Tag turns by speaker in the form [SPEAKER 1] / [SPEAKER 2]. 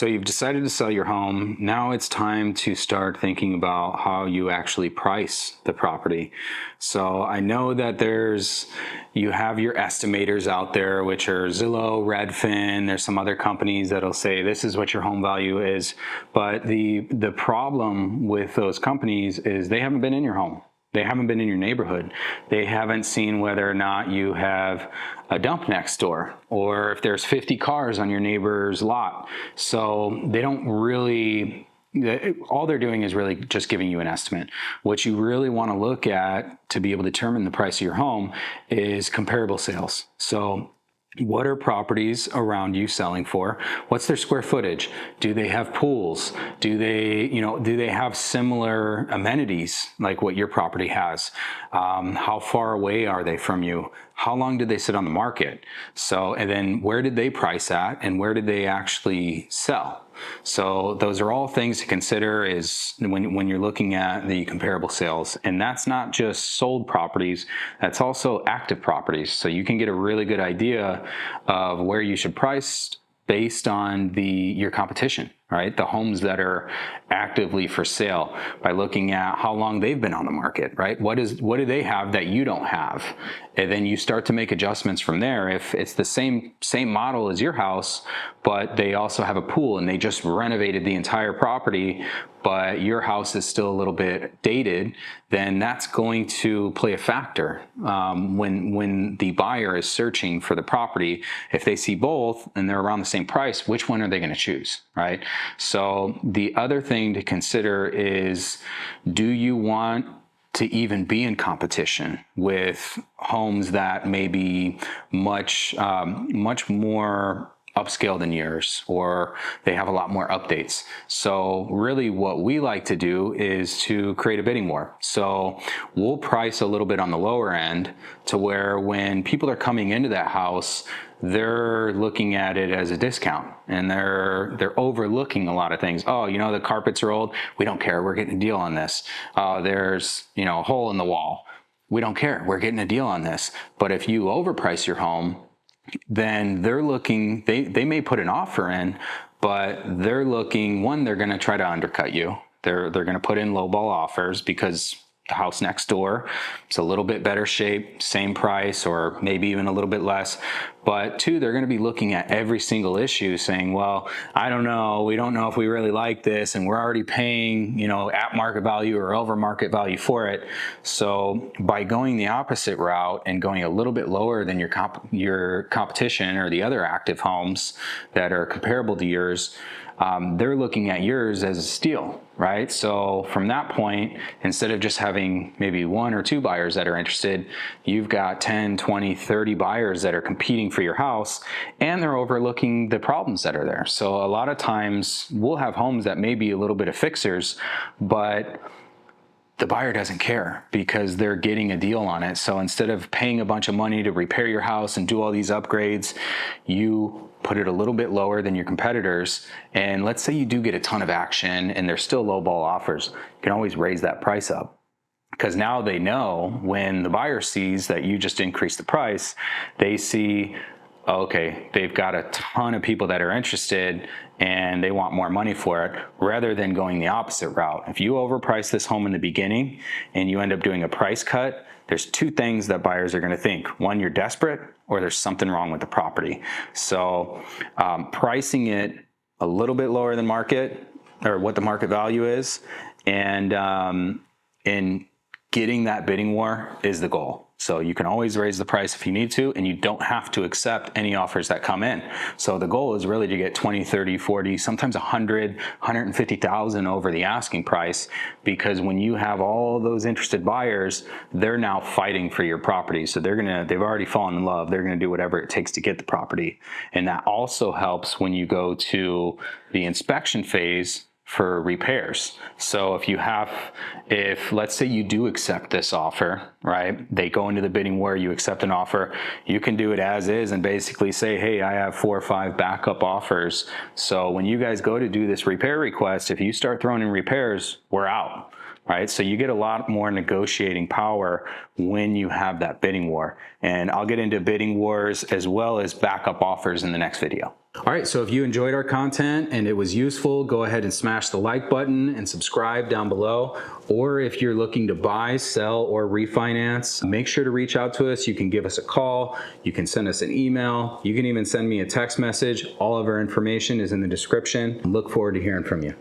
[SPEAKER 1] So you've decided to sell your home. Now it's time to start thinking about how you actually price the property. So I know that you have your estimators out there, which are Zillow, Redfin. There's some other companies that'll say this is what your home value is. But the problem with those companies is they haven't been in your home. They haven't been in your neighborhood. They haven't seen whether or not you have a dump next door or if there's 50 cars on your neighbor's lot. So they don't really, all they're doing is really just giving you an estimate. What you really want to look at to be able to determine the price of your home is comparable sales. So what are properties around you selling for? What's their square footage? Do they have pools? Do they have similar amenities like what your property has? How far away are they from you? How long did they sit on the market? So, and then where did they price at and where did they actually sell? So those are all things to consider is when you're looking at the comparable sales. And that's not just sold properties, that's also active properties. So you can get a really good idea of where you should price based on your competition, right? The homes that are actively for sale by looking at how long they've been on the market, right? What do they have that you don't have? And then you start to make adjustments from there. If it's the same model as your house, but they also have a pool and they just renovated the entire property, but your house is still a little bit dated, then that's going to play a factor when the buyer is searching for the property. If they see both and they're around the same price, which one are they going to choose, right? So the other thing to consider is, do you want to even be in competition with homes that may be much more upscale than yours, or they have a lot more updates? So really what we like to do is to create a bidding war. So we'll price a little bit on the lower end to where when people are coming into that house, they're looking at it as a discount and they're overlooking a lot of things. Oh, the carpets are old. We don't care. We're getting a deal on this. There's, a hole in the wall. We don't care. We're getting a deal on this. But if you overprice your home, then they're looking, they may put an offer in, but they're looking, one, they're going to try to undercut you. They're going to put in lowball offers because the house next door, it's a little bit better shape, same price, or maybe even a little bit less. But two, they're going to be looking at every single issue saying, well, I don't know, we don't know if we really like this, and we're already paying, at market value or over market value for it. So by going the opposite route and going a little bit lower than your competition or the other active homes that are comparable to yours, they're looking at yours as a steal, right? So from that point, instead of just having maybe one or two buyers that are interested, you've got 10, 20, 30 buyers that are competing for your house, and they're overlooking the problems that are there. So a lot of times we'll have homes that may be a little bit of fixers, but the buyer doesn't care because they're getting a deal on it. So instead of paying a bunch of money to repair your house and do all these upgrades, you put it a little bit lower than your competitors. And let's say you do get a ton of action and there's still low ball offers. You can always raise that price up, because now they know when the buyer sees that you just increased the price, they see, okay, they've got a ton of people that are interested and they want more money for it, rather than going the opposite route. If you overprice this home in the beginning and you end up doing a price cut, there's two things that buyers are going to think. One, you're desperate, or there's something wrong with the property. So pricing it a little bit lower than market, or what the market value is, and getting that bidding war is the goal. So you can always raise the price if you need to, and you don't have to accept any offers that come in. So the goal is really to get 20, 30, 40, sometimes 100, 150,000 over the asking price, because when you have all those interested buyers, they're now fighting for your property. So they've already fallen in love. They're going to do whatever it takes to get the property. And that also helps when you go to the inspection phase for repairs. So if let's say you do accept this offer, right? They go into the bidding war, you accept an offer, you can do it as is and basically say, hey, I have 4 or 5 backup offers. So when you guys go to do this repair request, if you start throwing in repairs, we're out. Right? So you get a lot more negotiating power when you have that bidding war. And I'll get into bidding wars as well as backup offers in the next video. All right, so if you enjoyed our content and it was useful, go ahead and smash the like button and subscribe down below. Or if you're looking to buy, sell, or refinance, make sure to reach out to us. You can give us a call, you can send us an email, you can even send me a text message. All of our information is in the description. Look forward to hearing from you.